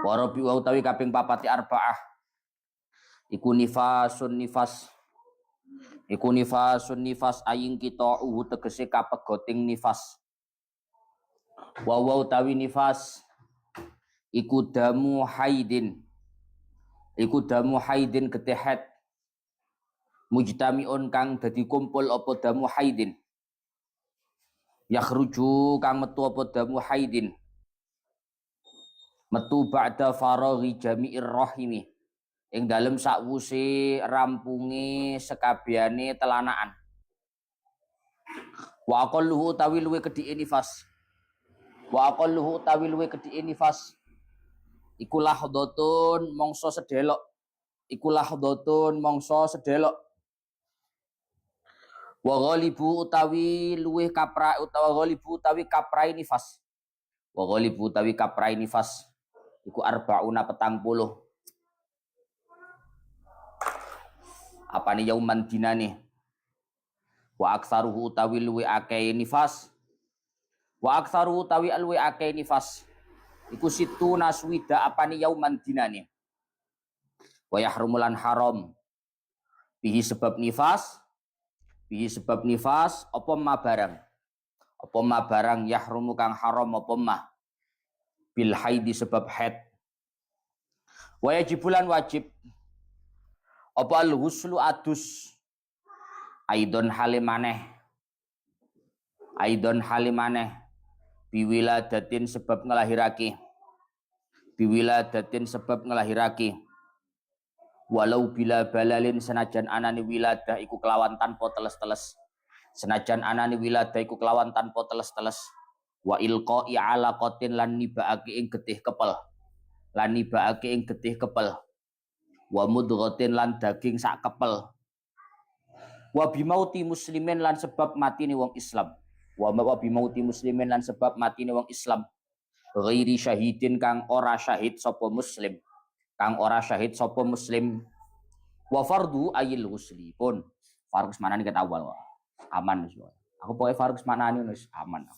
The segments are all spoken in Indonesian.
Wa rabi'u utawi kaping papati arba'ah iku nifasun nifas. Iku nifasun nifas aying kita tegese kapegoting nifas. Wa utawi nifas iku damu haidin. Iku damu haidin getehet. Mujtamiun kang dadi kumpul apa damu haidin. Yakhruju kang metu apa damu haidin. Metu ba'da faraghi jami'ir rahimi. Ing dalem sakwuse rampunge sekabehane telanaan. Wa aqalluhu utawi luwe kedhike nifas. Wa aqalluhu utawi luwe kedhike nifas. Iku lahdhatun mangsa sedelok. Iku lahdhatun mangsa sedelok. Wa ghalibu utawi luwe kapra utawa ghalibu utawi kaprai nifas. Wa ghalibu utawi kaprai nifas. Iku arba'una 40. Apane yauman dinane. Wa aktsaruhu utawi luwe akeh nifas. Wa aktsaruhu utawi luwe akeh nifas. Iku situ naswida apane yauman dinane. Wa yahrumulan haram. Bihi sebab nifas. Bihi sebab nifas apa ma barang. Apa ma barang yahrumu kang haram apa ma. Bil haidi sebab haid. Wa yajibulan wajib. Apa al-huslu adus aidon halimaneh aidon halimaneh biwiladatin sebab ngelahirake biwiladatin sebab ngelahirake walau bila balalin senajan anani wiladah iku kelawan tanpa teles-teles senajan anani wiladah iku kelawan tanpa teles-teles wa ilqa'i alaqatin lan nibaake ing getih kepel wa mudghatin lan daging sak kepel wa bimauti muslimin lan sebab matine wong Islam wa bimauti muslimin lan sebab matine wong Islam ghairi syahidin kang ora syahid sapa muslim wa fardu ayil husli pun farus manani ket awal aman wis aku pokoke farus manani wis aman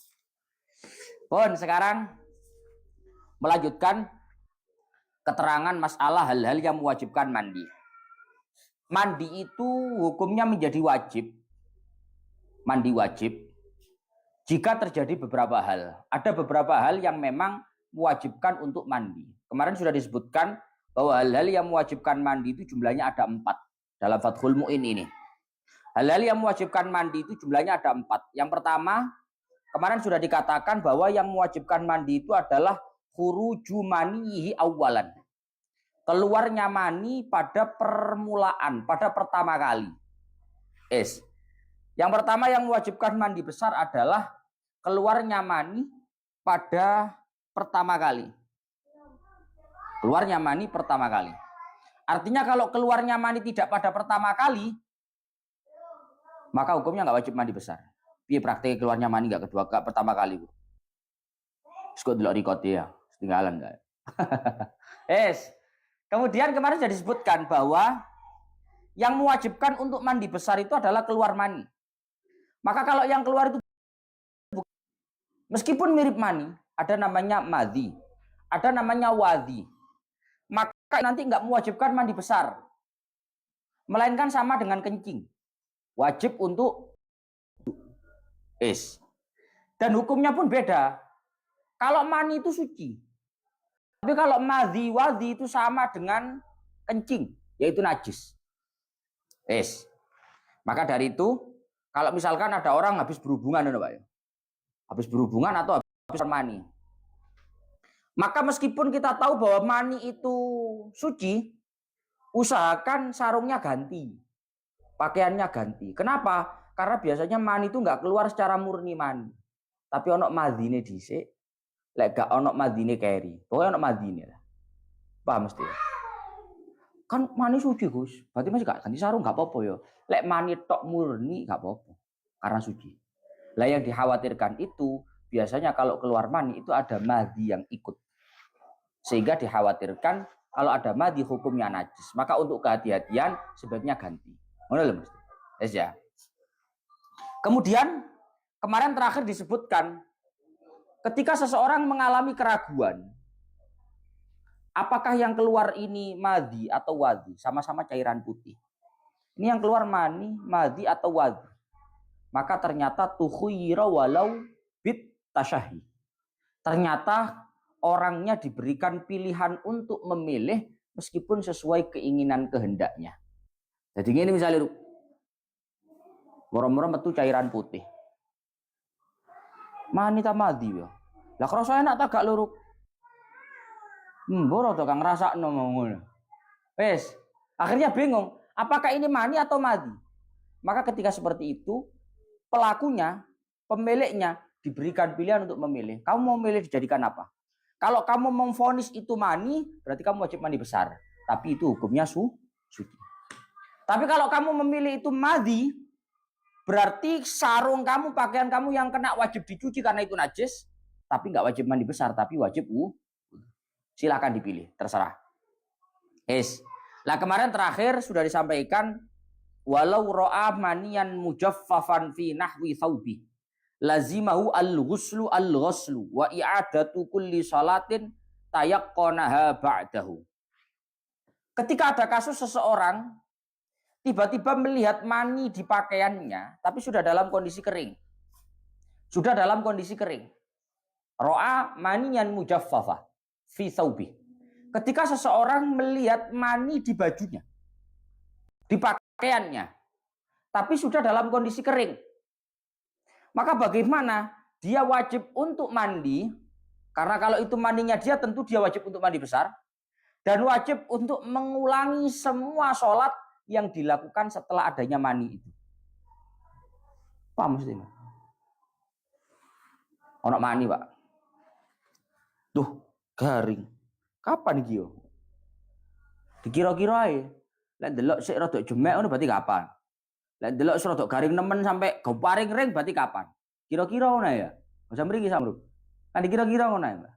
pun sekarang melanjutkan keterangan masalah hal-hal yang mewajibkan mandi. Mandi itu hukumnya menjadi wajib. Mandi wajib jika terjadi beberapa hal. Ada beberapa hal yang memang mewajibkan untuk mandi. Kemarin sudah disebutkan bahwa hal-hal yang mewajibkan mandi itu jumlahnya ada 4 dalam Fathul Mu'in ini. Hal-hal yang mewajibkan mandi itu jumlahnya ada 4. Yang pertama, kemarin sudah dikatakan bahwa yang mewajibkan mandi itu adalah khuruju manihi awalan. Keluarnya mani pada permulaan, pada pertama kali. Yang pertama yang mewajibkan mandi besar adalah keluarnya mani pada pertama kali. Keluarnya mani pertama kali. Artinya kalau keluarnya mani tidak pada pertama kali, maka hukumnya nggak wajib mandi besar. Piye praktek keluarnya mani nggak pertama kali, Bu? Sekut delok record ya. Ketinggalan enggak? Kemudian kemarin sudah disebutkan bahwa yang mewajibkan untuk mandi besar itu adalah keluar mani. Maka kalau yang keluar itu meskipun mirip mani, ada namanya madhi, ada namanya wadhi. Maka nanti enggak mewajibkan mandi besar. Melainkan sama dengan kencing. Wajib untuk dan hukumnya pun beda. Kalau mani itu suci. Tapi kalau madhi, wadhi itu sama dengan kencing, yaitu najis. Maka dari itu, kalau misalkan ada orang habis berhubungan, Pak ya, habis berhubungan atau habis mani, maka meskipun kita tahu bahwa mani itu suci, usahakan sarungnya ganti, pakaiannya ganti. Kenapa? Karena biasanya mani itu nggak keluar secara murni mani, tapi ono madhine dhisik. Lek gak ono madine keri. Pokoknya ono madine lah. Paham mesti. Kan mani suci, Gus. Berarti masih gak ganti sarung gak apa-apa ya. Lek mani tok murni gak apa-apa. Karena suci. Lah yang dikhawatirkan itu biasanya kalau keluar mani itu ada madhi yang ikut. Sehingga dikhawatirkan kalau ada madhi hukumnya najis. Maka untuk kehati-hatian sebaiknya ganti. Ngono lho mesti. Ya. Kemudian kemarin terakhir disebutkan ketika seseorang mengalami keraguan, Apakah yang keluar ini madhi atau wadhi? Sama-sama cairan putih. Ini yang keluar mani, madhi atau wadhi. Maka ternyata tukhuyira walau bit tasyahi. Ternyata orangnya diberikan pilihan untuk memilih meskipun sesuai keinginan kehendaknya. Jadi ini misalnya moro-moro metu cairan putih. Mani ta madhi ya. Lah krasa enak ta gak luruk? Mboro to kang ngrasakno ngono. Wes, akhirnya bingung, apakah ini mani atau madhi? Maka ketika seperti itu, pelakunya, pemiliknya diberikan pilihan untuk memilih. Kamu mau memilih dijadikan apa? Kalau kamu memvonis itu mani, berarti kamu wajib mandi besar. Tapi itu hukumnya suci. Tapi kalau kamu memilih itu madhi, berarti sarung kamu, pakaian kamu yang kena wajib dicuci karena itu najis. Tapi nggak wajib mandi besar, tapi wajib silakan dipilih, terserah. Lah kemarin terakhir sudah disampaikan walau ro'a maniyan mujaffafan fi nahwi thawbi lazimahu al-ghuslu al-ghuslu wa i'adatu kulli salatin tayaqqanaha ba'dahu. Ketika ada kasus seseorang tiba-tiba melihat mani di pakaiannya tapi sudah dalam kondisi kering. Sudah dalam kondisi kering. Ro'a maniyan mujaffafah fi thawbi. Ketika seseorang melihat mani di bajunya, di pakaiannya, tapi sudah dalam kondisi kering, maka bagaimana? Dia wajib untuk mandi, karena kalau itu mandinya dia tentu dia wajib untuk mandi besar, dan wajib untuk mengulangi semua sholat yang dilakukan setelah adanya mani itu. Paham mesti? Ono mani, Pak. Tuh, garing. Kapan iki yo? Dikira-kira ae. Lek delok sik rada jemek ngono berarti kapan? Lek delok rada garing nemen sampai gamparing ring berarti kapan? Kira-kira ngono ya. Masa mriki samruk. Kan dikira-kira ngono ya, Mbak.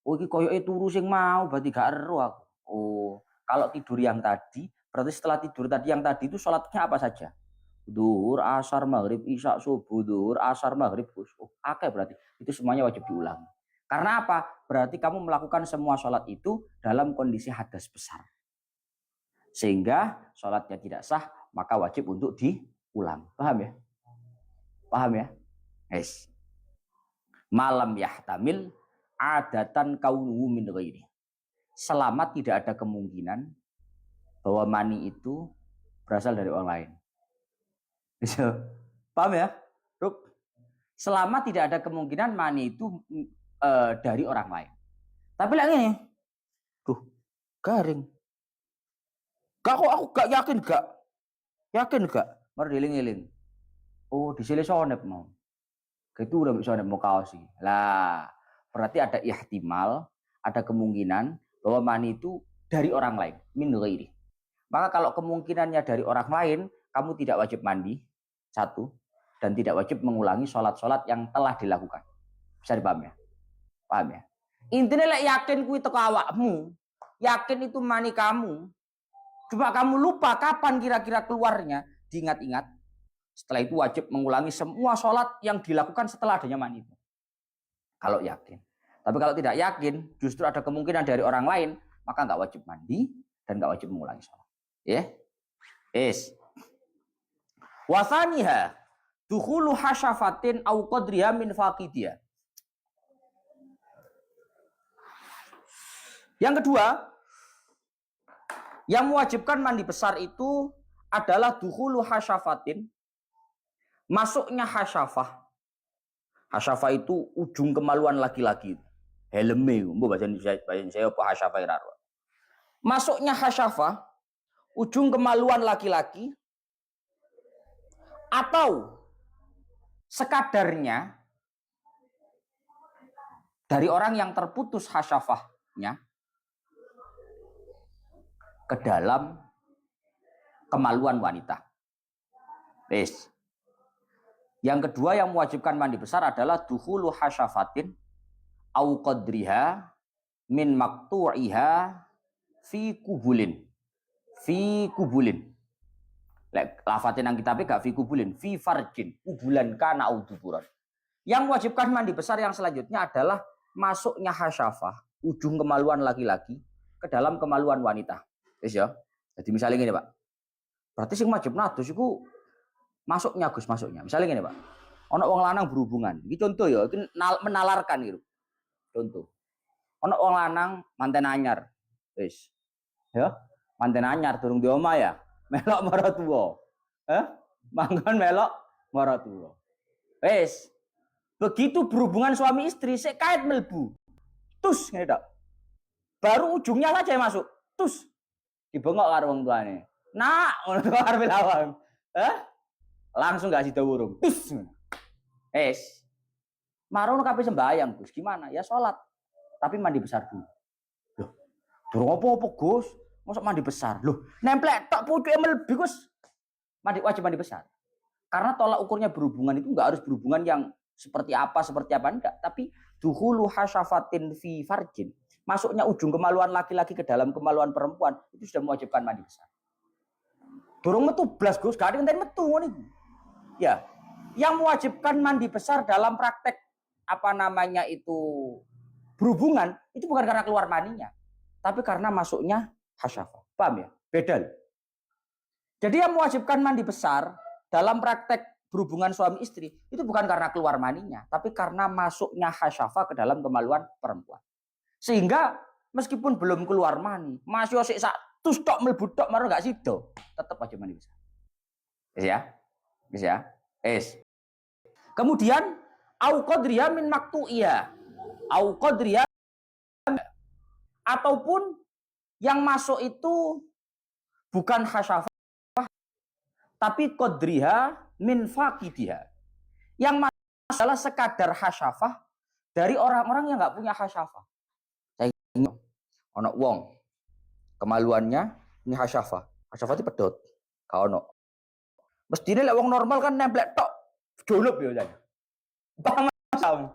Oh iki koyoke turu sing mau berarti gak ero aku. Oh, kalau tidur yang tadi, berarti setelah tidur tadi yang tadi itu sholatnya apa saja? Duhur, asar, maghrib, isya, subuh, duhur, asar, maghrib, oh, akeh berarti. Itu semuanya wajib diulang. Karena apa? Berarti kamu melakukan semua sholat itu dalam kondisi hadas besar. Sehingga sholatnya tidak sah, maka wajib untuk diulang. Paham ya? Paham ya? Yes. Malam yahtamil adatan kaunuhu min ghairi. Selama tidak ada kemungkinan bahwa mani itu berasal dari orang lain. Paham ya? Ruk. Selama tidak ada kemungkinan mani itu dari orang lain. Tapi lagi nih, garing. Kok aku gak yakin gak? Yakin gak? Mari diling-iling. Oh, disile sonep mau. Gitu udah bisa sonep mau kaos sih. Lah, berarti ada ihtimal, ada kemungkinan bahwa mani itu dari orang lain, min ghairi. Maka kalau kemungkinannya dari orang lain, kamu tidak wajib mandi, satu, dan tidak wajib mengulangi sholat-sholat yang telah dilakukan. Bisa dipahami ya? Paham ya? Intinya lek yakin kuwi teko awakmu, yakin itu mani kamu. Coba kamu lupa kapan kira-kira keluarnya, diingat-ingat. Setelah itu wajib mengulangi semua sholat yang dilakukan setelah adanya mani itu. Kalau yakin. Tapi kalau tidak yakin, justru ada kemungkinan dari orang lain, maka nggak wajib mandi dan nggak wajib mengulangi sholat. Ya? Yes. Wasaniha dukhulu hasyafatin au qadriha min faqidiyah. Yang kedua, yang mewajibkan mandi besar itu adalah dukhulu hasyafatin, masuknya hasyafah. Hasyafah itu ujung kemaluan laki-laki. Helme, mbok bacaan saya apa hasyafah iraro. Masuknya hasyafah, ujung kemaluan laki-laki, atau sekadarnya dari orang yang terputus hasyafahnya ke dalam kemaluan wanita. Yes. Yang kedua yang mewajibkan mandi besar adalah dukhulu hasyafatin au qadriha min maqtu'iha fi kubulin. Fi kubulin. Lafatin yang kita gak fi kubulin, fi farjin, kubulan kana au duburan. Yang mewajibkan mandi besar yang selanjutnya adalah masuknya hasyafah, ujung kemaluan laki-laki, ke dalam kemaluan wanita. Wis ya. Jadi misalnya gini, Pak. Berarti sing wajib nadus iku masuknya Gus, masuknya. Misalnya gini, Pak. Ono wong lanang berhubungan. Iki contoh ya, iki menalarkan gitu. Contoh. Ono wong lanang manten anyar. Wis. Ya, manten anyar durung di omah ya. Melok maratuwa. Manggon melok maratuwa. Wis. Begitu berhubungan suami istri, sik kait melbu. Tus ngene tok. Baru ujungnya saja yang masuk. Tus. Dibengok karo wong tuane. Nak, ngono to arep lawang. Langsung gak sida wurung. Tus. Marono kabeh sembahyang, Gus. Gimana? Ya sholat. Tapi mandi besar dulu. Loh, durung apa-apa, Gus. Mosok mandi besar. Loh, nemplek tok pucuke mlebu, Gus. Wajib mandi besar. Karena tolak ukurnya berhubungan itu enggak harus berhubungan yang seperti apa enggak, tapi duhulu hasyafatin fi farjin. Masuknya ujung kemaluan laki-laki ke dalam kemaluan perempuan itu sudah mewajibkan mandi besar. Durung metu blas, Gus. Gak ada ngenteni metu ngono iki. Ya, yang mewajibkan mandi besar dalam praktek berhubungan itu bukan karena keluar maninya, tapi karena masuknya hasyafah. Paham ya? Beda. Jadi yang mewajibkan mandi besar dalam praktek berhubungan suami istri itu bukan karena keluar maninya, tapi karena masuknya hasyafah ke dalam kemaluan perempuan. Sehingga meskipun belum keluar mani, masih osik sak tus tok mlebu tok maro gak sido, tetap wajib mandi besar. Wis ya? Kemudian au qadriya min maktu'iya. Au qadriya ataupun yang masuk itu bukan hasyafah tapi qadriha min faqidiha. Yang masuk adalah sekadar hasyafah dari orang-orang yang enggak punya hasyafah. Saya ono wong kemaluannya ini hasyafah. Hasyafah itu pedot. Ka ono. Mestine lek wong normal kan nemplek tok. Jolup ya jan. Paham?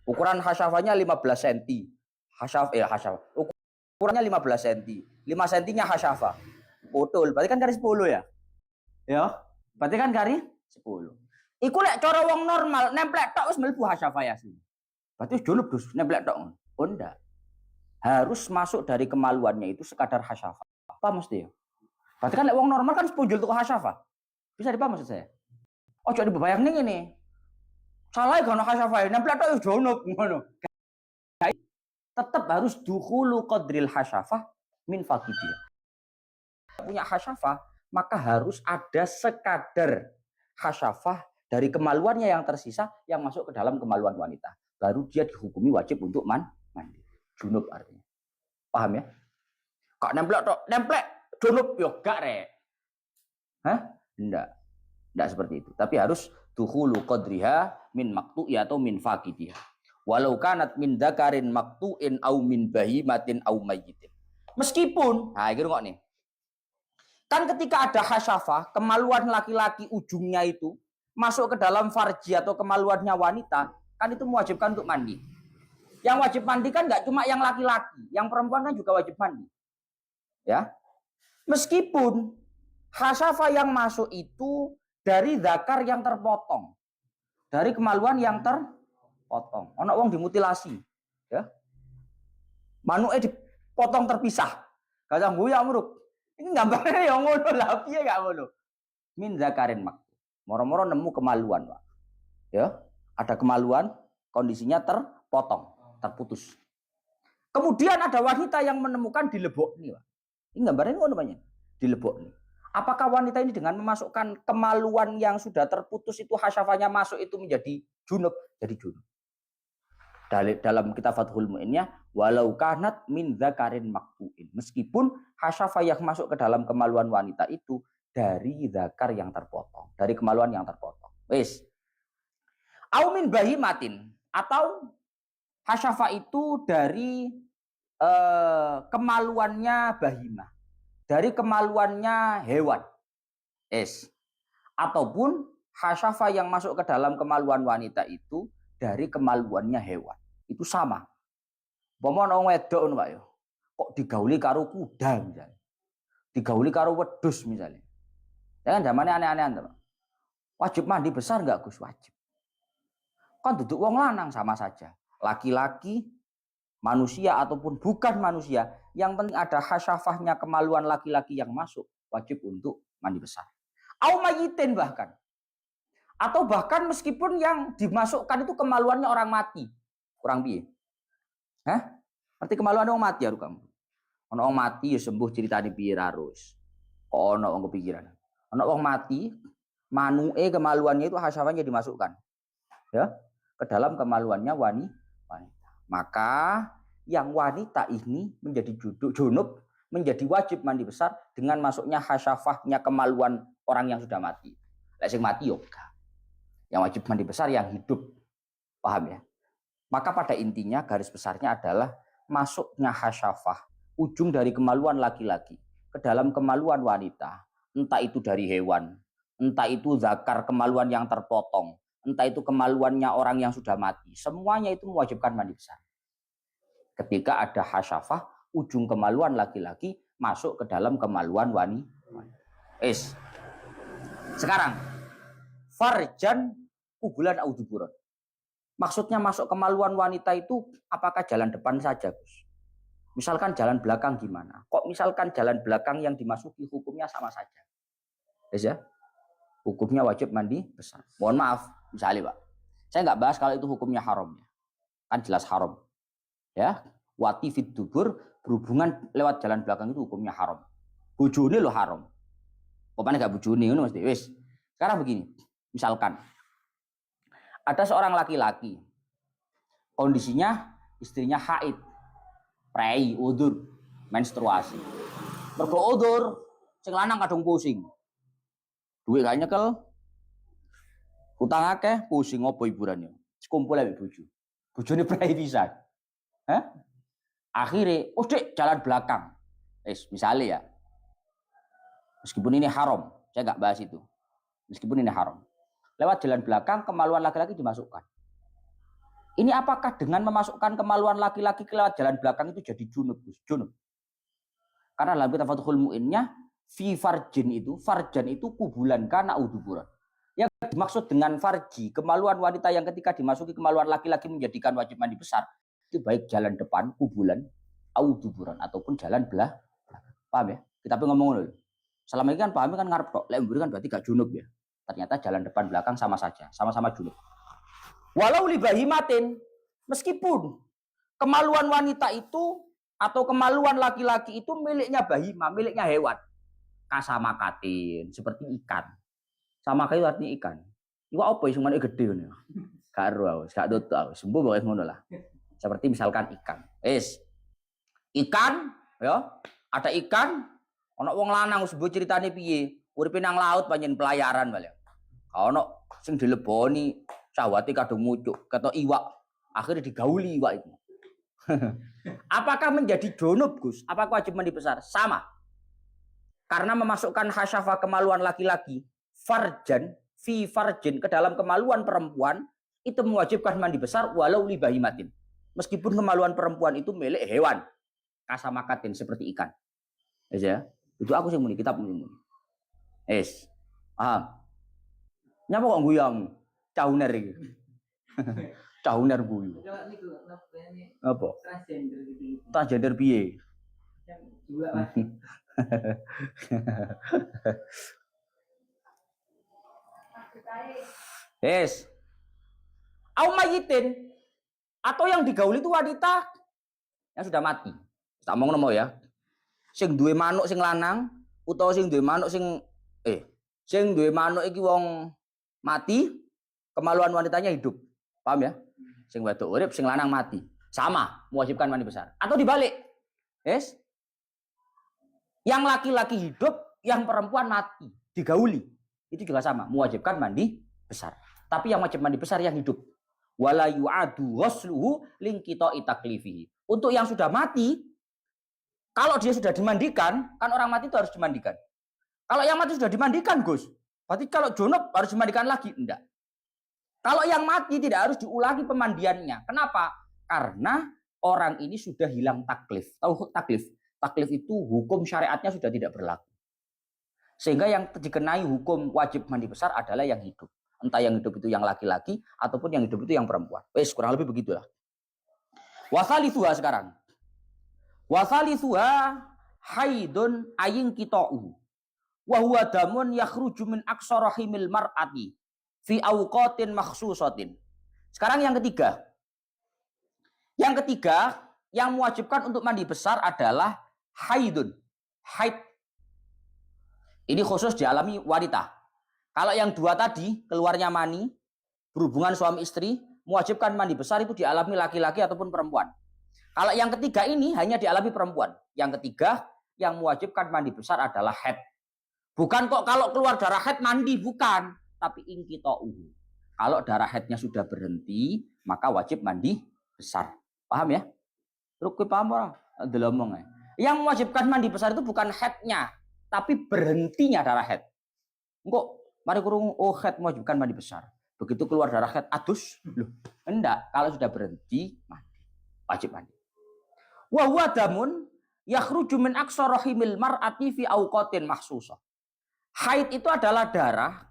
Ukuran hasyafahnya 15 cm. Hasyafah. Ukurannya 15 cm. 5 cm-nya hasyafah. Betul. Berarti kan garis 10 ya? Ya. Berarti kan garis 10. Iku lek cara wong normal nemplek tok wis mlebu hasyafah ya sih. Berarti jolup dus nemplek tok. Oh enggak. Harus masuk dari kemaluannya itu sekadar hasyafah. Apa mesti ya? Berarti kan lek wong normal kan sepunjul tuh hasyafah. Bisa dipaham maksud saya? Ojo dibayang ning ngene. Salah gak ono hasyafah, nemplek tok yo jonop ngono. Tetap harus dukhulu qadril hasyafah min faqidiyah. Punya hasyafah, maka harus ada sekadar hasyafah dari kemaluannya yang tersisa yang masuk ke dalam kemaluan wanita. Baru dia dihukumi wajib untuk mandi. Junub artinya. Paham ya? Kok nemplek junub yo gak rek. Enggak seperti itu. Tapi harus dukhulu qadriha min maktu'i atau min faqidiha. Walau kanat min dzakarin maktu'in au min bahimatin au mayyitin. Meskipun, nah iki rungok nih. Kan ketika ada hasyafah, kemaluan laki-laki ujungnya itu masuk ke dalam farji atau kemaluannya wanita, kan itu mewajibkan untuk mandi. Yang wajib mandi kan enggak cuma yang laki-laki, yang perempuan kan juga wajib mandi. Ya. Meskipun hasyafah yang masuk itu dari zakar yang terpotong. Dari kemaluan yang terpotong. Ono wong dimutilasi, ya. Manuke dipotong terpisah. Kacang guya muruk. Ini gambarnya yang ngono lah, piye gak ngono. Min zakarin mak. Moro-moro nemu kemaluan, Pak. Ya, ada kemaluan, kondisinya terpotong, terputus. Kemudian ada wanita yang menemukan dilebok nih, Pak. Ini gambarnya ngono namanya. Dilebok nih. Apakah wanita ini dengan memasukkan kemaluan yang sudah terputus itu hasyafahnya masuk itu menjadi junub? Jadi junub. Dalam kitab Fathul Mu'innya, walau kanat min dzakarin maktu'in. Meskipun hasyafah yang masuk ke dalam kemaluan wanita itu dari zakar yang terpotong. Dari kemaluan yang terpotong. Wis. Au min bahimatin. Atau hasyafah itu dari kemaluannya bahimah. Dari kemaluannya hewan. Ataupun hasyafah yang masuk ke dalam kemaluan wanita itu dari kemaluannya hewan. Itu sama. Umpama ana wedok ngono Pak ya. Kok digauli karo kuda misalnya. Digauli karo wedhus misalnya. Ya kan zamane aneh-anehan Pak. Wajib mandi besar enggak Gus? Wajib. Kan duduk wong lanang sama saja. Laki-laki manusia ataupun bukan manusia, yang penting ada hasyafahnya kemaluan laki-laki yang masuk, wajib untuk mandi besar. Au mayitin bahkan. Atau bahkan meskipun yang dimasukkan itu kemaluannya orang mati. Kurang piye? Hah? Arti kemaluan orang mati ya kamu. Ono wong mati ya sembuh ceritane piye harus. Kok ono wong kepikiran. Ono wong mati, manuke kemaluannya itu hasyafahnya dimasukkan. Ya, ke dalam kemaluannya wanita. Maka yang wanita ini menjadi junub, menjadi wajib mandi besar dengan masuknya hasyafahnya kemaluan orang yang sudah mati. Lek sing mati yo enggak. Yang wajib mandi besar yang hidup. Paham ya? Maka pada intinya garis besarnya adalah masuknya hasyafah, ujung dari kemaluan laki-laki ke dalam kemaluan wanita. Entah itu dari hewan, entah itu zakar kemaluan yang terpotong, entah itu kemaluannya orang yang sudah mati. Semuanya itu mewajibkan mandi besar. Ketika ada hasyafah, ujung kemaluan laki-laki masuk ke dalam kemaluan wanita. Sekarang farjan kubulan auduburon. Maksudnya masuk kemaluan wanita itu apakah jalan depan saja, Gus? Misalkan jalan belakang gimana? Kok misalkan jalan belakang yang dimasuki hukumnya sama saja? Ya? Hukumnya wajib mandi besar. Mohon maaf, misalnya Pak. Saya nggak bahas kalau itu hukumnya haram ya. Kan jelas haram. Ya, wati fid dubur, berhubungan lewat jalan belakang itu hukumnya haram. Bojone lo haram. Pokoknya gak bojone ngono mesti. Wis. Sekarang begini, misalkan ada seorang laki-laki, kondisinya istrinya haid, prei, udur, menstruasi. Mergo udur, sing lanang kadung pusing. Duit gak nyekel, utang akeh, pusing opo hiburannya. Sekumpul ae bojo. Bojone prei pisan. Hah? Akhirnya, dek jalan belakang. Misalnya ya. Meskipun ini haram, saya nggak bahas itu. Meskipun ini haram. Lewat jalan belakang, kemaluan laki-laki dimasukkan. Ini apakah dengan memasukkan kemaluan laki-laki ke lewat jalan belakang itu jadi junub? Junub. Karena dalam kitab Fathul Mu'innya, farjan itu kubulan kana uduburan. Yang dimaksud dengan farji, kemaluan wanita yang ketika dimasuki kemaluan laki-laki menjadikan wajib mandi besar, itu baik jalan depan, kubulan, auduburan, ataupun jalan belah. Paham ya? Kita ngomong dulu. Selama ini kan pahamnya kan ngarep kok. Lembur kan berarti gak junub ya. Ternyata jalan depan belakang sama saja. Sama-sama junub. Walau libahimatin. Meskipun kemaluan wanita itu atau kemaluan laki-laki itu miliknya bahima, miliknya hewan. Kasamakatin. Seperti ikan. Sama kayak artinya ikan. Iwa apa yang mana gede nih? Karo, gak tutup. Sembuh boleh ngono lah. Seperti misalkan ikan. Ikan, ya. Ada ikan. Ono wong lanang sebut ceritane piye? Uripe nang laut panjen pelayaran balik. Ono sing dileboni syahwate kadung mucuk, ketok iwak. Akhirnya digauli iwak itu. Apakah menjadi junub, Gus? Apakah wajib mandi besar? Sama. Karena memasukkan hasyafah kemaluan laki-laki, farjan ke dalam kemaluan perempuan itu mewajibkan mandi besar walau libahimatin. Meskipun kemaluan perempuan itu milik hewan. Kasamakatin seperti ikan. Ya. Itu aku sih muni kitab muni. Paham? Nyapa kok guyang? Cauner iki. Cauner guyu. Apa? Transgender piye? Au mayitin atau yang digauli itu wanita yang sudah mati. Tak mau ngomong ya. Sing duwe manuk sing lanang utawa sing duwe manuk sing duwe manuk iki wong mati, kemaluan wanitanya hidup. Paham ya? Sing wedok urip, sing lanang mati. Sama, mewajibkan mandi besar. Atau dibalik. Yang laki-laki hidup, yang perempuan mati, digauli. Itu juga sama, mewajibkan mandi besar. Tapi yang wajib mandi besar yang hidup. Wala yu'adu ghusluhu linkito itaklifihi. Untuk yang sudah mati, kalau dia sudah dimandikan, kan orang mati itu harus dimandikan. Kalau yang mati sudah dimandikan, Gus, berarti kalau junub harus dimandikan lagi? Enggak. Kalau yang mati tidak harus diulangi pemandiannya. Kenapa? Karena orang ini sudah hilang taklif. Tahu taklif? Taklif itu hukum syariatnya sudah tidak berlaku. Sehingga yang dikenai hukum wajib mandi besar adalah yang hidup. Entah yang hidup itu yang laki-laki, ataupun yang hidup itu yang perempuan. Kurang lebih begitulah. Wasalisuha sekarang. Wasalisuha haidun ayin kita'u. Wa huwa damun yakhruju min aqsa rahimil mar'ati fi awqatin makhsusatin. Sekarang yang ketiga. Yang ketiga yang mewajibkan untuk mandi besar adalah haidun. Haid. Ini khusus dialami wanita. Kalau yang dua tadi keluarnya mani, berhubungan suami istri, mewajibkan mandi besar itu dialami laki-laki ataupun perempuan. Kalau yang ketiga ini hanya dialami perempuan. Yang ketiga yang mewajibkan mandi besar adalah haid. Bukan kok kalau keluar darah haid mandi, bukan. Tapi ingkita'uhu. Kalau darah haidnya sudah berhenti, maka wajib mandi besar. Paham ya? Terus paham ora? Delomong ya. Yang mewajibkan mandi besar itu bukan haidnya, tapi berhentinya darah haid. Engko mari kurung haid mewajibkan mandi besar. Begitu keluar darah haid adus, loh. Enggak, kalau sudah berhenti mandi. Wajib mandi. Wa huwa damun yakhruju min aqsa rahimil mar'ati fi awqatin mahsusah. Haid itu adalah darah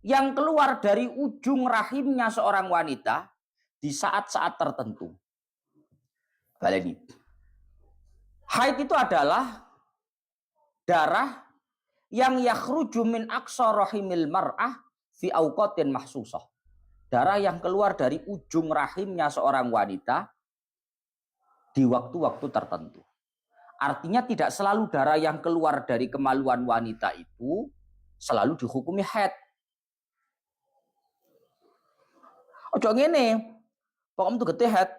yang keluar dari ujung rahimnya seorang wanita di saat-saat tertentu. Baleni. Haid itu adalah darah yang yakhruju min aqsa rahimil mar'ah fi awqatin mahsusah. Darah yang keluar dari ujung rahimnya seorang wanita di waktu-waktu tertentu. Artinya tidak selalu darah yang keluar dari kemaluan wanita itu selalu dihukumi haid. Ojo ngene, pokoknya itu getih haid.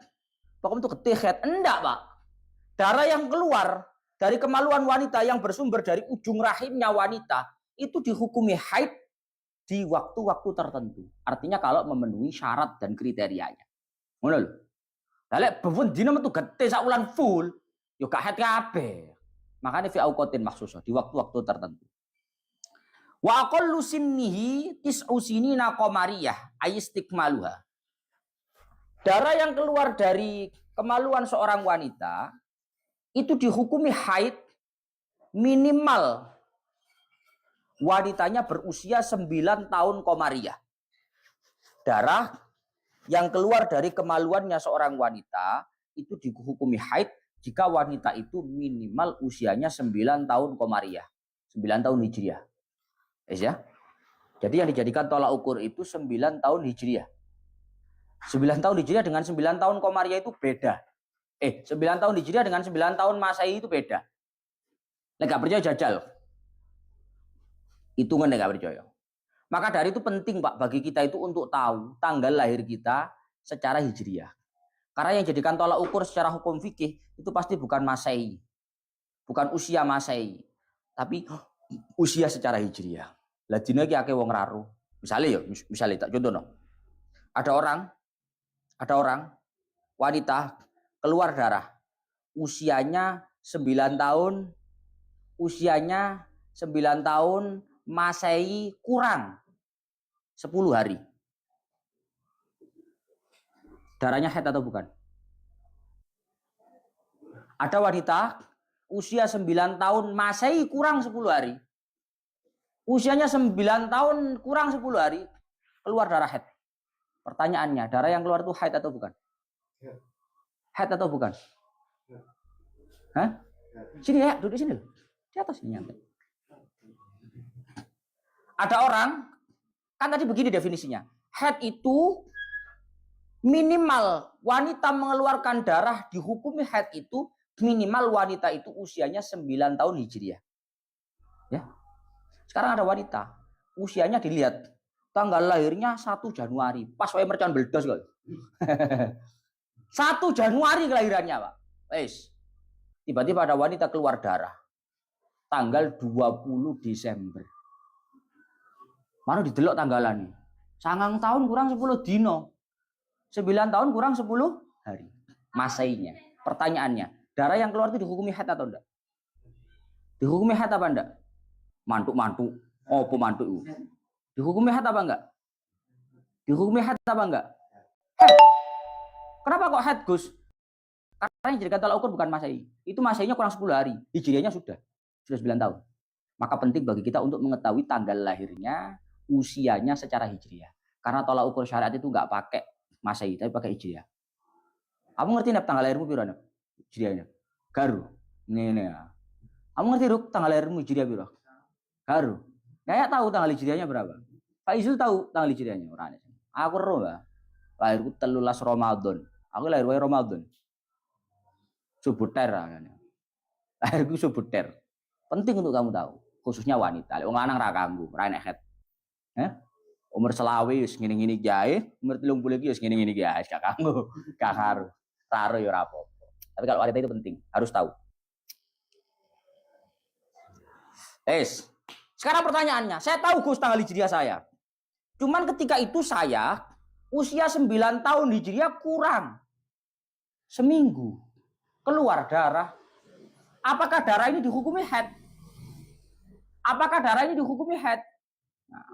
Pokoknya itu getih haid. Enggak, Pak. Darah yang keluar dari kemaluan wanita yang bersumber dari ujung rahimnya wanita itu dihukumi haid di waktu-waktu tertentu. Artinya kalau memenuhi syarat dan kriterianya. Ngono lho. Lek bebun dina metu getih sak wulan full, yo gak haid kabeh. Makanya fi auqatin mahsusah di waktu-waktu tertentu. Wa aqallu sinnihi tis'u sinina qamariyah ayistikmaluha. Darah yang keluar dari kemaluan seorang wanita itu dihukumi haid minimal wanitanya berusia 9 tahun qamariyah. Darah yang keluar dari kemaluannya seorang wanita itu dihukumi haid jika wanita itu minimal usianya 9 tahun qamariyah. 9 tahun hijriah. Ya. Jadi yang dijadikan tolak ukur itu 9 tahun hijriah. 9 tahun hijriah dengan 9 tahun qamariyah itu beda. 9 tahun hijriah dengan 9 tahun masehi itu beda. Nek gak percaya jajal. Hitungan nek gak percaya. Maka dari itu penting Pak bagi kita itu untuk tahu tanggal lahir kita secara hijriah. Karena yang jadikan tolak ukur secara hukum fikih itu pasti bukan masehi. Bukan usia masehi, tapi usia secara hijriah. Lah dina iki akeh wong raru. Misalnya tak contohno. Ada orang wanita keluar darah. Usianya 9 tahun Masehi kurang 10 hari. Darahnya haid atau bukan? Ada wanita usia 9 tahun Masehi kurang 10 hari. Usianya 9 tahun kurang 10 hari keluar darah haid. Pertanyaannya, darah yang keluar itu haid atau bukan? Haid atau bukan? Hah? Sini ya, duduk sini. Di atas ini nyantai. Ada orang, kan tadi begini definisinya. Haid itu minimal wanita mengeluarkan darah dihukumi haid itu minimal wanita itu usianya 9 tahun hijriah. Ya. Sekarang ada wanita, usianya dilihat tanggal lahirnya 1 Januari, pas wae mercon beledos kok. 1 Januari kelahirannya, Pak. Wes. Tiba-tiba ada wanita keluar darah. Tanggal 20 Desember. Mana didelok tanggalannya? 9 tahun kurang 10 dino. 9 tahun kurang 10 hari. Masainya. Pertanyaannya, darah yang keluar itu dihukumi haid atau enggak? Dihukumi haid apa enggak? Mantuk-mantuk. Oh, pemantuk. Dihukumi haid apa enggak? Dihukumi haid apa enggak? Haid. Kenapa kok haid, Gus? Karena yang dijadikan tolak ukur bukan masai. Itu masainya kurang 10 hari. Hijriahnya sudah 9 tahun. Maka penting bagi kita untuk mengetahui tanggal lahirnya, usianya secara hijriah. Karena tolak ukur syariat itu enggak pakai masai, tapi pakai hijriah. Kamu ngerti nap tanggal lahirmu piro nap? Hijriahnya. Garu. Ngene ya. Kamu ngerti Ruk tanggal lahirmu hijriah piro? Garu. Saya tahu tanggal hijriahnya berapa. Pak Izul tahu tanggal hijriahnya orangnya. Aku roh lah. Lahirku 13 Ramadan. Aku lahir wae Ramadan. Subuter kan. Lahirku subuter. Penting untuk kamu tahu, khususnya wanita. Wong lanang ra kanggo, ra enek het. Umur selawe wis ngene-ngene gae, umur 30 iki wis ngene-ngene gae, gak kanggo. Gak karo. Karo ya ora apa-apa. Tapi kalau wanita itu penting, harus tahu. Sekarang pertanyaannya, saya tahu Gus tanggal hijriah saya. Cuman ketika itu saya usia 9 tahun hijriah kurang. Seminggu. Keluar darah. Apakah darah ini dihukumi haid? Apakah darah ini dihukumi haid? Nah,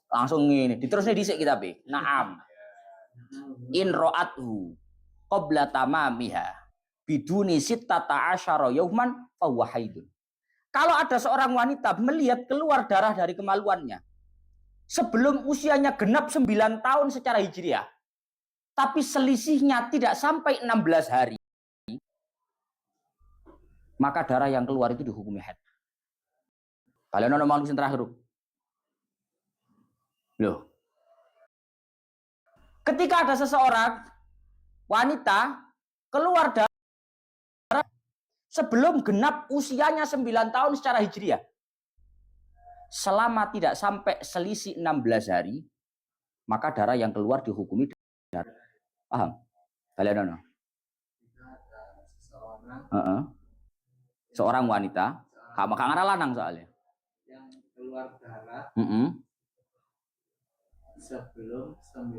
langsung ini, diterusnya dhisik kita be. Naam. In ra'athu qabla tamamiha biduni sittata asyara yauman fa huwa haidun. Kalau ada seorang wanita melihat keluar darah dari kemaluannya sebelum usianya genap 9 tahun secara hijriah, tapi selisihnya tidak sampai 16 hari, maka darah yang keluar itu dihukumi haid. Kalian ono manusia terakhir. Loh. Ketika ada seseorang wanita keluar darah sebelum genap usianya 9 tahun secara hijriah, selama tidak sampai selisih 16 hari, maka darah yang keluar dihukumi darah. Paham? Kalian ono? Seorang wanita, kak ngara lanang soalnya. Yang keluar darah sebelum 9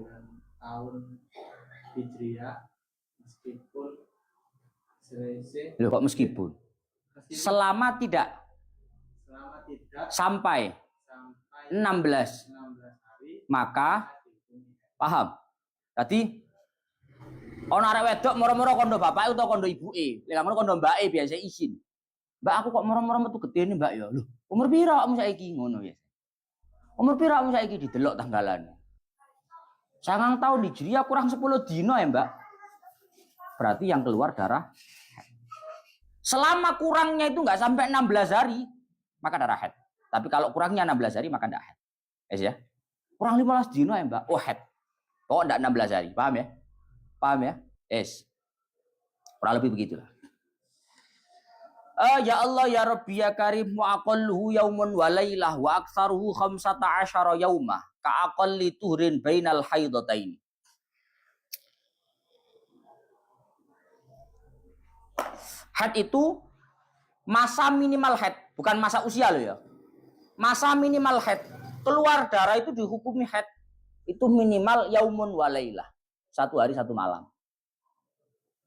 tahun hijriah, meskipun selisih. Loh, kok meskipun? Selama tidak sampai 16 hari, maka paham? Tadi ono arek wedok moro-moro kondo bapak utawa kondo ibuke. Lek ngono kondo mbake biasa izin. Mbak aku kok moro-moro metu gedene Mbak ya. Lho, umur piro kamu saiki ngono ya? Umur piro kamu saiki didelok tanggalan. 9 tahun hijriah kurang 10 dino ya, Mbak. Berarti yang keluar darah selama kurangnya itu enggak sampai 16 hari, maka darah haid. Tapi kalau kurangnya 16 hari maka enggak haid. Ya? Kurang 15 dino ya, Mbak. Oh, haid. Oh, enggak 16 hari. Paham ya? Paham ya? Kurang lebih begitulah. Ya Allah ya Rabbi ya Karim wa aqalluhu yaumun wa lailah wa aktsaruhu 15 yaumah ka aqalli tuhrin bainal haidatain. Haid itu masa minimal haid, bukan masa usia loh ya. Masa minimal haid, keluar darah itu dihukumi haid itu minimal yaumun wa lailah. 1 hari 1 malam.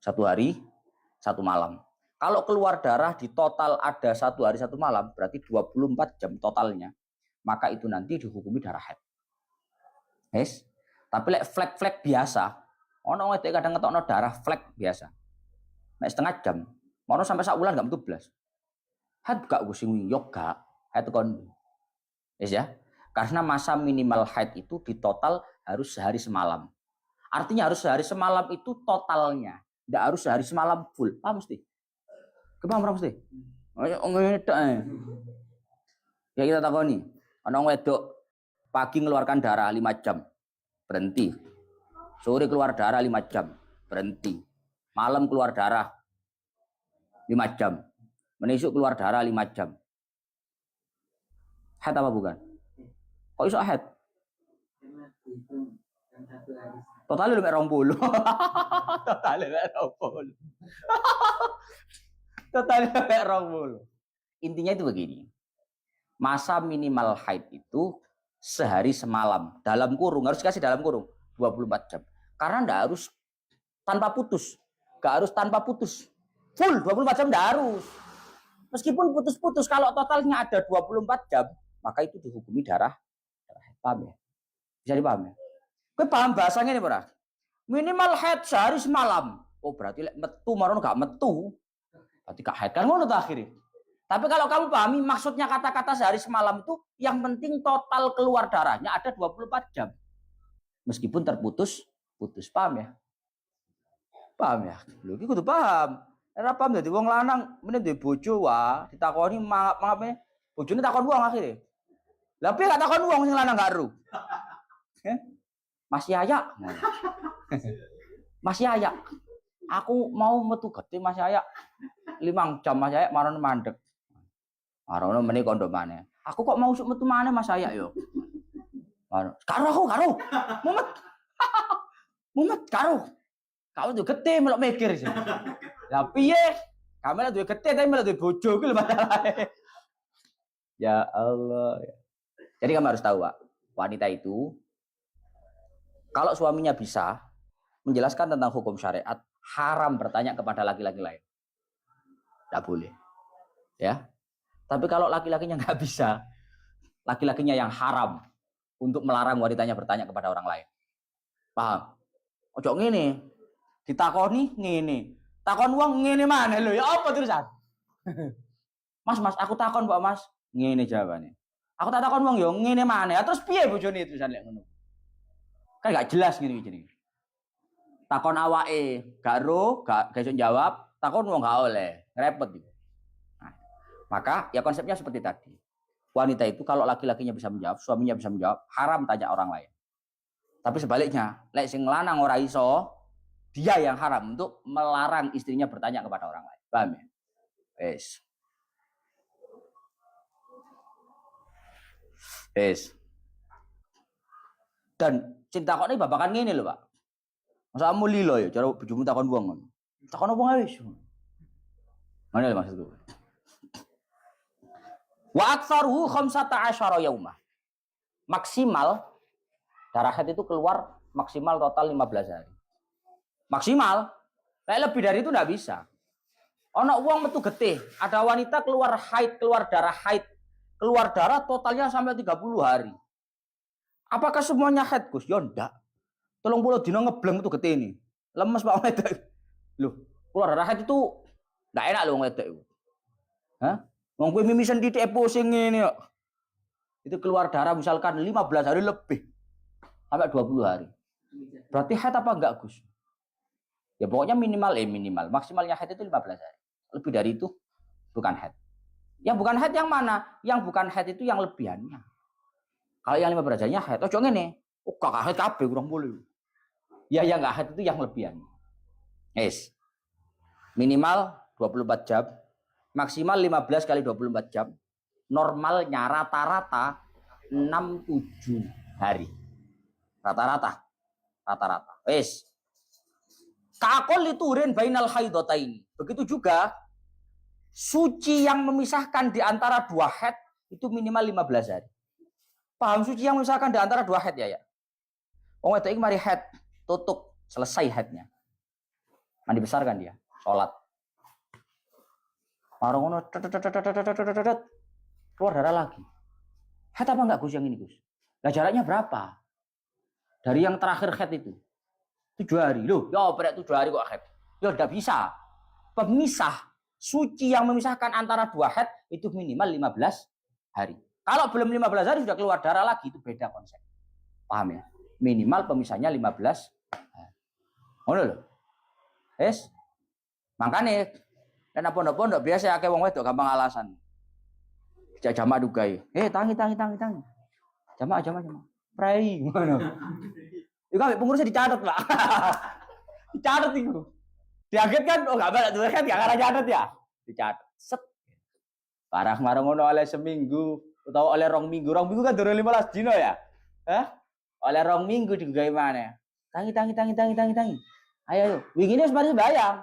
1 hari 1 malam. Kalau keluar darah di total ada 1 hari 1 malam, berarti 24 jam totalnya. Maka itu nanti dihukumi darah haid. Tapi lek flek-flek biasa, ono wedok kadang ngetokno darah flek biasa. Nek setengah jam, mau sampai 1 bulan gak metu blas. Haid gak sing yok gak, haid kon. Ya. Karena masa minimal haid itu di total harus sehari semalam. Artinya harus sehari semalam itu totalnya. Tidak harus sehari semalam full. Paham mesti? Kepaham mesti? Ya kita takoni. Ana wedok pagi mengeluarkan darah 5 jam. Berhenti. Sore keluar darah 5 jam. Berhenti. Malam keluar darah 5 jam. Menisuk keluar darah 5 jam. Haid apa bukan? Kok iso haid? Totalnya lebih 20. Totalnya lebih 20. Totalnya lebih 20. Intinya itu begini. Masa minimal haid itu sehari semalam. Dalam kurung, harus kasih dalam kurung 24 jam. Karena enggak harus tanpa putus. Enggak harus tanpa putus. Full 24 jam enggak harus. Meskipun putus-putus, kalau totalnya ada 24 jam, maka itu dihukumi darah haid. Paham ya? Bisa dipahami ya? Kowe paham bahasanya nih, Bro? Minimal haid sehari semalam. Oh, berarti lek metu marono gak metu. Berarti gak haid kan ngono ta akhirnya. Tapi kalau kamu pahami maksudnya kata-kata sehari semalam itu yang penting total keluar darahnya ada 24 jam. Meskipun terputus, paham ya? Paham ya? Lho iki kudu paham. Ora paham dadi wong lanang meneh duwe bojo wae ditakoni mangapane bojone takon wong akhire. Lah piye gak takon wong sing lanang gak ero? Mas Yaya. Mas Yaya. Aku mau metu gede Mas Yaya. 5 jam Mas Yaya marono mandek. Marono meneh kondo maneh. Aku kok mau metu maneh Mas Yaya yo. Karo aku karo. Mumet. Mumet karo. Kamu tuh gede melok mikir sih. Lah piye? Kamu tuh gede tapi melok duwe bojo ku lho masalahe. Ya Allah. Jadi kamu harus tahu, Pak. Wanita itu kalau suaminya bisa menjelaskan tentang hukum syariat, haram bertanya kepada laki-laki lain. Tidak boleh. Ya. Tapi kalau laki-lakinya nggak bisa, laki-lakinya yang haram untuk melarang wanitanya bertanya kepada orang lain. Paham? Ojo ngene. Ditakoni ngene. Takon wong ngene mana lho? Ya apa terusan? Mas, aku takon Pak Mas. Ngene jawabannya. Aku tak takon wong yo ngene mana? Terus piye bojone terusan lek ngono? Kan gak jelas ngene iki. Takon awake, gak ro, gak iso jawab, takon wong gak oleh. Repot gitu. Nah, maka ya konsepnya seperti tadi. Wanita itu kalau laki-lakinya bisa menjawab, suaminya bisa menjawab, haram tanya orang lain. Tapi sebaliknya, lek sing lanang ora iso, dia yang haram untuk melarang istrinya bertanya kepada orang lain. Paham ya? Wes. Wes. Dan cinta kok ini babakan ngene lho, Pak. Masa kamu lilo ya, cara bojomu takon wong. Takon opo ae wis. Ngene lho maksudku. Wa aktsaruhu 15 yaumah. Maksimal darah haid itu keluar maksimal total 15 hari. Maksimal. Lebih dari itu enggak bisa. Ono wong metu getih, ada wanita keluar haid, keluar darah totalnya sampai 30 hari. Apakah semuanya haid, Gus? Ya ndak. 30 dina ngebleng metu getih ini. Lemes Pak wedok. Loh, keluar darah haid itu enggak enak loh wedok itu. Hah? Wong kowe mimisen titik pusing ngene kok. Itu keluar darah misalkan 15 hari lebih. Sampai 20 hari. Berarti haid apa enggak, Gus? Ya pokoknya minimal. Maksimalnya haid itu 15 hari. Lebih dari itu bukan haid. Yang bukan haid yang mana? Yang bukan haid itu yang lebihannya. Kalau yang 15 harinya haid, ojo ngene. Oh, kakak haid kabeh kurang boleh. Ya yang enggak haid itu yang lebihannya. Yes. Minimal 24 jam. Maksimal 15 kali 24 jam. Normalnya rata-rata 6-7 hari. Rata-rata. Wes. Kaqol liturin bainal haidataini. Begitu juga suci yang memisahkan di antara dua haid itu minimal 15 hari. Paham suci yang memisahkan di antara dua haid ya? Wong wedok iki mari haid, tutup, selesai haidnya. Mandi besar kan dia, sholat. Marung ngono keluar darah lagi. Haid apa enggak Gus yang ini Gus? Lah jaraknya berapa? Dari yang terakhir haid itu 7 hari. Loh, ya berarti 7 hari kok haid. Ya enggak bisa. Pemisah suci yang memisahkan antara dua haid itu minimal 15 hari. Kalau belum 15 hari sudah keluar darah lagi itu beda konsep. Paham ya? Minimal pemisahnya 15 hari. Ngono lho. Wes. Makane dan pondok-pondok biasa akeh wong wedok gampang alasan. Dijak jamaah dugai. Tangi. Jamaah. Prai ngono. Iku ambek pengurusnya dicatat, Pak. Dicatat iku. Diaget kan oh enggak balik duwe kan enggak karena catat ya. Dicatat. Set. Parah marang ngono oleh seminggu utawa oleh 2 minggu. 2 minggu kan durung 15 dina ya. Hah? Oleh 2 minggu digawe maneh. Tangi. Ayo. Wingi wis mari bayang.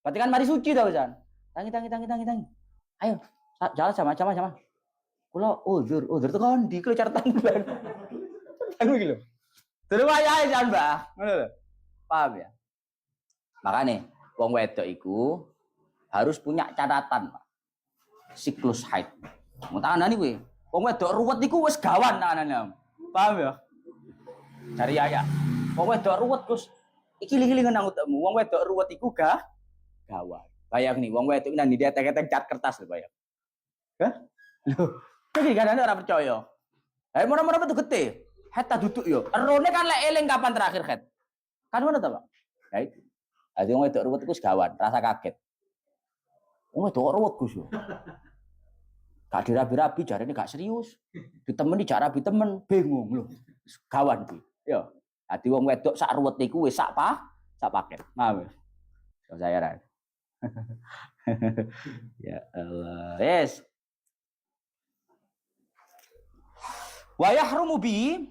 Berarti kan mari suci ta, Pisan. Tangi. Ayo. Jalan sama. Kula uzur tekan di kula catatan bulan. Aku iki lho. Terus wayahe jan, Mbah. Ngono lho. Paham ya? Makane wong wedok iku harus punya catatan, Pak. Siklus haid. Mau tanganane kuwi. Wong wedok ruwet iku wis gawan tanganane. Paham ya? Cari ayah. Wong wedok ruwet, Gus. Iki ling-ling nang utekmu. Wong wedok ruwet iku gawan. Bayang nih, wong wedok nang dietek-etek cat kertas lho, bayang. Hah? Lho, iki kadane ora percaya. Mora-mora metu gede. Haid ta duduk yo. Erone kan lek eling kapan terakhir haid. Kan ngono ta, Pak? Haid. Dadi wong wedok ruwet iku segawan, rasa kaget. Wong wedok ruwet Gus. Gak dirabi-rabi jarene gak serius. Ditemeni jak rabi temen, bingung lho. Gawan kuwi. Ya. Dadi wong wedok sak ruwet iku wis sak paket. Paham. So saya ra. Ya Allah. Yes. Wa yahrumu bi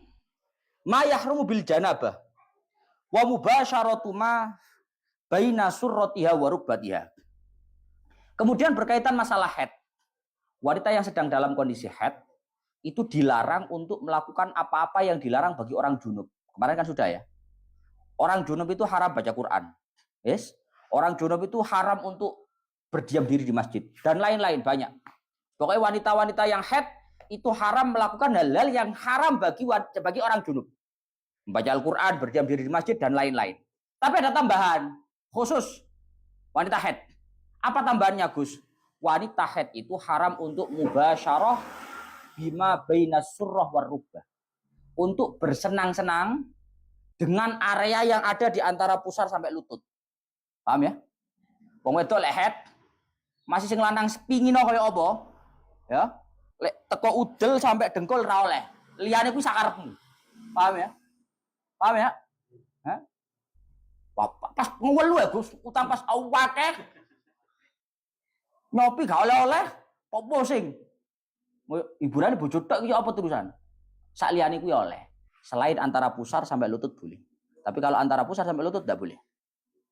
ma yahrumu bil janabah. Wa mubasyaratu ma baina surratiha wa rukbatiha. Kemudian berkaitan masalah haid. Wanita yang sedang dalam kondisi haid itu dilarang untuk melakukan apa-apa yang dilarang bagi orang junub. Kemarin kan sudah ya. Orang junub itu haram baca Quran. Yes. Orang junub itu haram untuk berdiam diri di masjid dan lain-lain banyak. Pokoknya wanita-wanita yang haid itu haram melakukan hal-hal yang haram bagi orang junub. Membaca Al-Quran, berdiam diri di masjid dan lain-lain. Tapi ada tambahan khusus wanita haid. Apa tambahannya Gus? Wanita haid itu haram untuk mubasyarah bima bainas surrah war rukbah. Untuk bersenang-senang dengan area yang ada di antara pusar sampai lutut. Paham ya? Wong wedok lek haid masih sing lanang sepingino kaya apa? Ya. Lek teko udel sampai dengkul ra oleh. Liyane kuwi sakarepmu. Paham ya? Paham ya? Hah? Pas ngelu ya Gus, utang pas awake. Ngopi gak oleh-oleh, kok pusing. Hiburan bojo tok iki apa terusan? Sak liyane kuwi oleh. Selain antara pusar sampai lutut boleh. Tapi kalau antara pusar sampai lutut enggak boleh.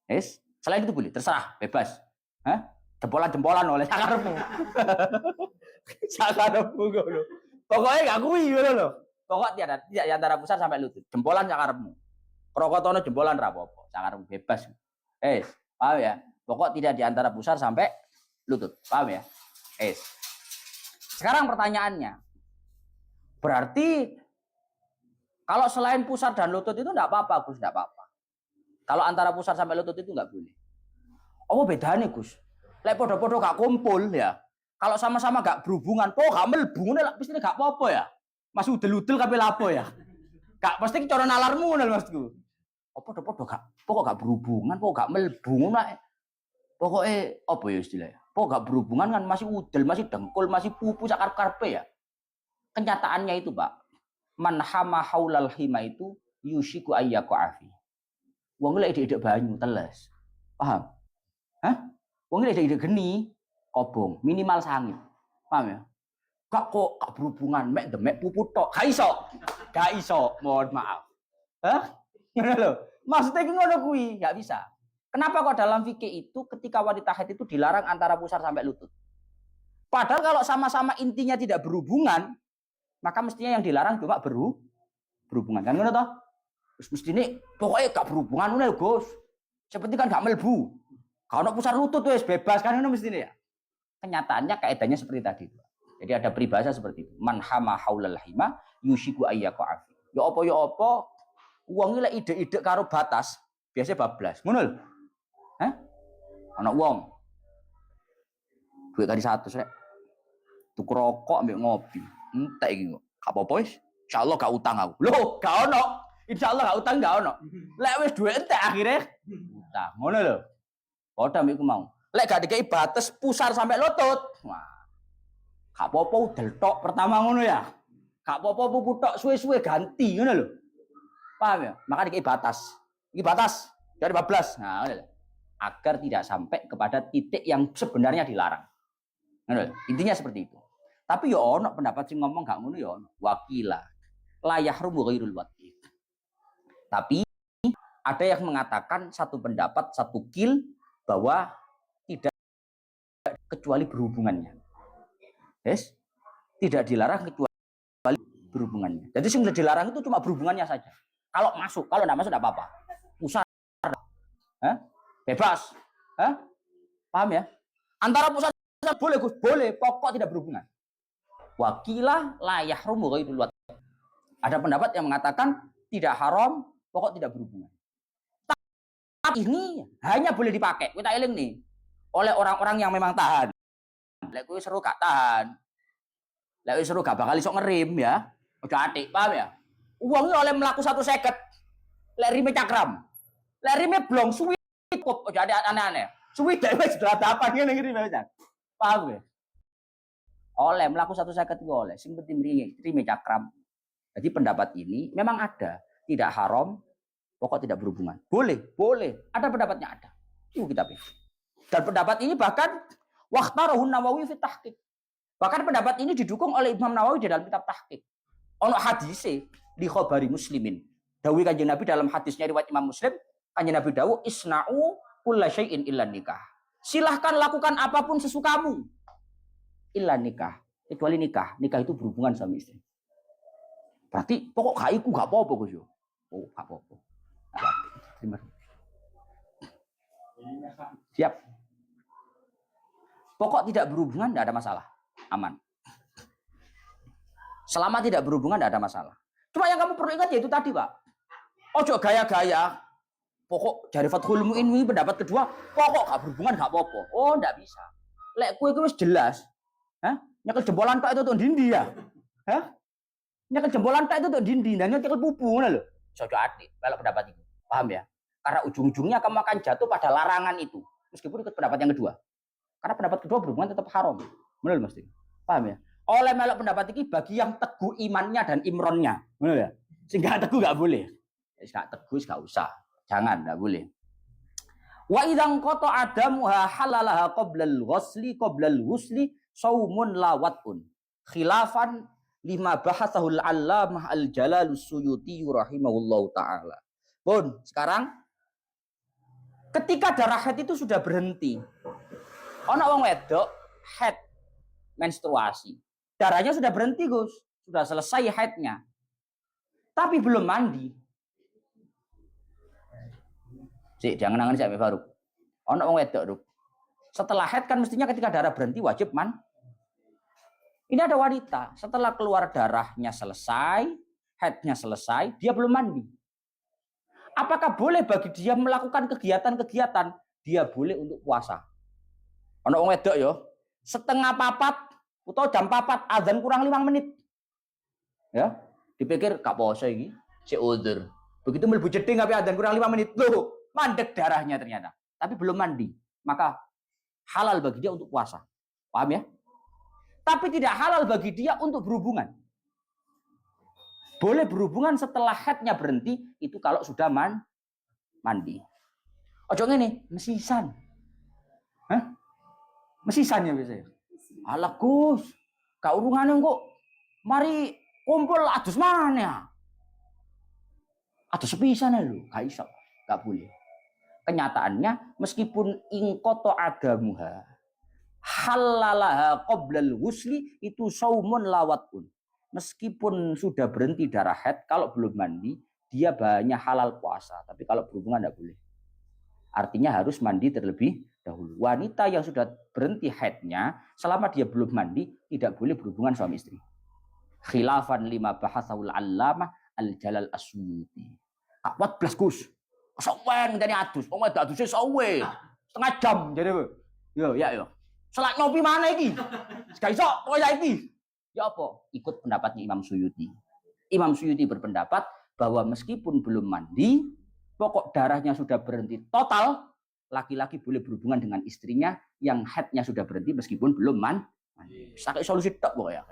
Yes, selain itu boleh, terserah, bebas. Hah? Jempolan-jempolan oleh sakarepmu. Sakarepmu ngono. Pokoknya gak kuwi ngono lho. Pokok tidak antara pusar sampai lutut. Jempolan sakarepmu. Krokotono jempolan ra apa-apa, sakarepmu bebas. Paham ya? Pokok tidak di antara pusar sampai lutut, paham ya? Sekarang pertanyaannya, berarti kalau selain pusar dan lutut itu enggak apa-apa, Gus, enggak apa-apa. Kalau antara pusar sampai lutut itu enggak boleh. Oh bedanya Gus, lek podo-podo gak kumpul ya. Kalau sama-sama gak berhubungan, gak melbu, mesti gak apa-apa ya. Masih udel-udel kabeh lapo ya. Gak pasti cara nalarmu ngono Masku. Oh podo-podo gak berhubungan, gak melbu pokoknya apa ya istilahnya? Gak berhubungan kan masih udel, masih dengkul, masih pupu sakar-karpe ya. Kenyataannya itu Pak, man hama haulal hima itu yushiku ayyaqu afi. Wong lek ide-ide banyu teles. Paham? Hah? Wong lek ide-ide geni kobong, minimal sangit. Paham ya? Gak berhubungan, mek demek pupu tok. Gak iso, mohon maaf. Hah? Ngono lho. Maksudnya ki ngono kuwi, gak bisa. Kenapa kok dalam fikih itu ketika wanita haid itu dilarang antara pusar sampai lutut? Padahal kalau sama-sama intinya tidak berhubungan, maka mestinya yang dilarang cuma berhubungan. Kan ngono toh? Terus mestine pokoknya gak berhubungan ngono Gus. Seperti kan gak melbu. Kalau pusar lutut wis bebas kan ngono mestine ya. Kenyataannya kaidahnya seperti tadi. Jadi ada peribahasa seperti itu. Man hama haulal hima yushiku ayyaqu afi. Ya apa wong iki lek ide-ide karo batas, biasanya bablas. Ngono lho. Hah? Anak wong. Duit tadi 100 rek. Tuku rokok ambek ngopi. Entek iki kok. Gak apa-apa wis. Insyaallah gak utang aku. Loh, gak ono. Insyaallah gak utang gak ono. Lek wis duit entek akhirnya utang. Ngono lho. Padha mbek ku mau. Lek gak dikei batas pusar sampai lutut. Wah. Gak apa-apa udel tok pertama ngono ya. Gak apa-apa pupu tok suwe-suwe ganti ngono lho. Paham ya? Maka dikei batas. Iki batas dari 14. Nah, ngono lho. Agar tidak sampai kepada titik yang sebenarnya dilarang. Nah, intinya seperti itu. Tapi ya ono pendapat sing ngomong gak ngono ya ono. Wakila la yahrumu ghairul wati. Tapi ada yang mengatakan satu pendapat, satu kil bahwa tidak kecuali berhubungannya. Yes? Tidak dilarang kecuali berhubungannya. Jadi yang dilarang itu cuma berhubungannya saja. Kalau masuk, kalau tidak masuk tidak apa-apa. Pusar. Hah? Bebas. Hah? Paham ya? Antara pusat boleh Gus, boleh, pokok tidak berhubungan. Wakilah la yahrumu ghairul wati. Ada pendapat yang mengatakan tidak haram, pokok tidak berhubungan. Tapi ini hanya boleh dipakai, kita eling nih, oleh orang-orang yang memang tahan. Lek kowe seru gak tahan. Lek seru gak bakal iso ngerim ya. Udah atik, paham ya? Uangnya oleh melaku 150. Lek rime cakram. Lek rime blong suwi cukup, ojo ada aneh-aneh. Suwidak wis beratapan ngene iki Pak. Paham ya? Oleh melaku 150 oleh, sing penting rime cakram. Jadi pendapat ini memang ada, tidak haram, pokok tidak berhubungan. Boleh, boleh. Ada pendapatnya ada. Itu kitabnya. Dan pendapat ini bahkan waqtarahu Nawawi fi tahqiq. Bahkan pendapat ini didukung oleh Imam Nawawi di dalam kitab tahqiq. Ono hadise di khabari muslimin. Dawuh Kanjeng Nabi dalam hadisnya riwayat Imam Muslim, Kanjeng Nabi dawuh isna'u kulla syai'in illa nikah. Silahkan lakukan apapun sesukamu. Illa nikah, kecuali nikah. Nikah itu berhubungan suami istri. Berarti pokok gak iku gak apa-apa Gus yo. Oh, gak apa-apa. Terima. Siap. Pokok tidak berhubungan tidak ada masalah. Aman. Selama tidak berhubungan tidak ada masalah. Cuma yang kamu perlu ingat yaitu tadi, Pak. Ojo gaya-gaya. Pokok dari Fathul Mu'in ini pendapat kedua, pokok gak berhubungan gak apa-apa. Oh, ndak bisa. Lek kue itu jelas. Hah? Nyekel jempolan tok itu tuh dindi ya. Hah? Nyekel jempolan tok itu tuh dindi, dan nyekel pupu ngono lho. Ojo adik kalau pendapat itu. Paham ya? Karena ujung-ujungnya kamu akan jatuh pada larangan itu. Meskipun ikut pendapat yang kedua. Karena pendapat kedua berhubungan tetap haram. Benar mesti. Paham ya? Oleh melok pendapat ini bagi yang teguh imannya dan imronnya. Benar ya? Sehingga teguh gak boleh. Gak teguh gak usah. Jangan, gak boleh. Wa idzan qata adamuha halalaha qoblal ghusli qoblal husli saumun lawatun. Khilafan lima bahasahul allamah al-jalalus suyuti rahimahullahu ta'ala. Pun, sekarang ketika darah haid itu sudah berhenti. Ono wong wedok haid menstruasi. Darahnya sudah berhenti, Gus. Sudah selesai haidnya. Tapi belum mandi. Sik, jangan nangan saya Faruk. Ono wong wedok, Ruk. Setelah haid kan mestinya ketika darah berhenti wajib Ini ada wanita, setelah keluar darahnya selesai, haidnya selesai, dia belum mandi. Apakah boleh bagi dia melakukan kegiatan-kegiatan? Dia boleh untuk puasa. Ono wong wedok yo, setengah papat atau jam papat azan kurang 5 menit. Ya, dipikir gak puasa iki, si udzur. Begitu mlebu jeding tapi azan kurang 5 menit, loh, mandek darahnya ternyata. Tapi belum mandi. Maka halal bagi dia untuk puasa. Paham ya? Tapi tidak halal bagi dia untuk berhubungan. Boleh berhubungan setelah haidnya berhenti, itu kalau sudah mandi. Ojo ngene, mesisan. Hah? Mesisan ya biasanya. Alah Gus, gak urungane kok. Mari kumpul adus mana? Adus sepisan lho, gak iso, gak boleh. Kenyataannya meskipun ingkoto adamuha halalaha qoblal husli itu saumun lawatun. Meskipun sudah berhenti darah haid, kalau belum mandi, dia banyak halal puasa. Tapi kalau berhubungan tidak boleh. Artinya harus mandi terlebih dahulu. Wanita yang sudah berhenti haidnya, selama dia belum mandi, tidak boleh berhubungan suami istri. Khilafan lima bahasahul allamah al-jalal as-suyuti. 14 Gus. Sowen ngenteni adus. Wong wedok aduse sowe. Setengah jam jadi. Yo ya yo. Selak ngopi mana iki? Gak iso koyo iki. Ya apa? Ikut pendapatnya Imam Suyuti. Imam Suyuti berpendapat bahwa meskipun belum mandi, pokok darahnya sudah berhenti total, laki-laki boleh berhubungan dengan istrinya yang haidnya sudah berhenti meskipun belum mandi. Sakai solusi tok pokoknya.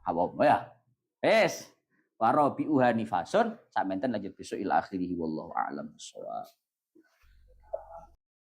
Apa ya? Wes. Warabi'uha nifasun. Sak menten lanjut besok ila akhirih wallahu a'lam bissawab.